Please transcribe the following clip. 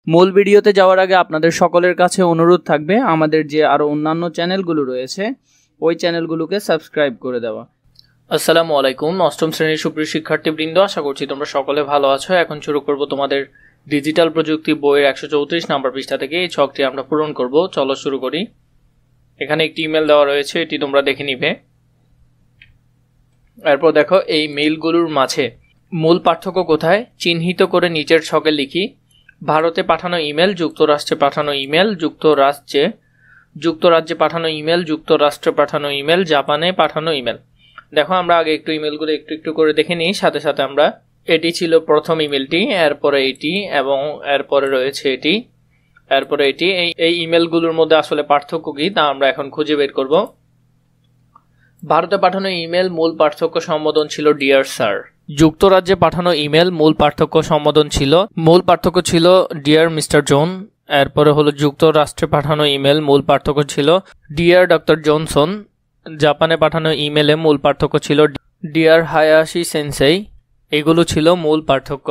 মূল ভিডিওতে যাওয়ার আগে আপনাদের সকলের কাছে অনুরোধ থাকবে আমাদের যে আরও অন্যান্য চ্যানেলগুলো রয়েছে ওই চ্যানেলগুলোকে সাবস্ক্রাইব করে দেওয়া। আসসালামু আলাইকুম, অষ্টম শ্রেণীর সুপ্রিয় শিক্ষার্থীবৃন্দ, আশা করছি তোমরা সকলে ভালো আছো। এখন শুরু করব তোমাদের ডিজিটাল প্রযুক্তি বইয়ের 134 নম্বর পৃষ্ঠা থেকে এই ছকটি আমরা পূরণ করব। চলো শুরু করি। এখানে একটি ইমেল দেওয়া রয়েছে, এটি তোমরা দেখে নিবে। এরপর দেখো এই মেইলগুলোর মাঝে মূল পার্থক্য কোথায় চিহ্নিত করে নিচের ছকে লিখি। ভারতে পাঠানো ইমেল, যুক্তরাষ্ট্রে পাঠানো ইমেল, যুক্তরাজ্যে পাঠানো ইমেল, যুক্তরাষ্ট্রে পাঠানো ইমেল, জাপানে পাঠানো ইমেল। দেখো আমরা আগে একটু ইমেলগুলো একটু করে দেখে নিই, সাথে সাথে আমরা এটি ছিল প্রথম ইমেলটি, এরপরে এটি এবং এরপরে রয়েছে এটি, এরপরে এটি। এই ইমেলগুলোর মধ্যে আসলে পার্থক্য কি তা আমরা এখন খুঁজে বের করব। ভারতে পাঠানো ইমেল মূল পার্থক্য সম্বোধন ছিল ডিয়ার স্যার। যুক্তরাজ্যে পাঠানো ইমেল মূল পার্থক্য ছিল ডিয়ার মিস্টার জন। এরপরে হলো যুক্তরাষ্ট্রে পাঠানো ইমেল মূল পার্থক্য ছিল ডিয়ার ডক্টর জনসন। জাপানে পাঠানো ইমেলে মূল পার্থক্য ছিল ডিয়ার হায়াশি সেনসেই। এগুলো ছিল মূল পার্থক্য।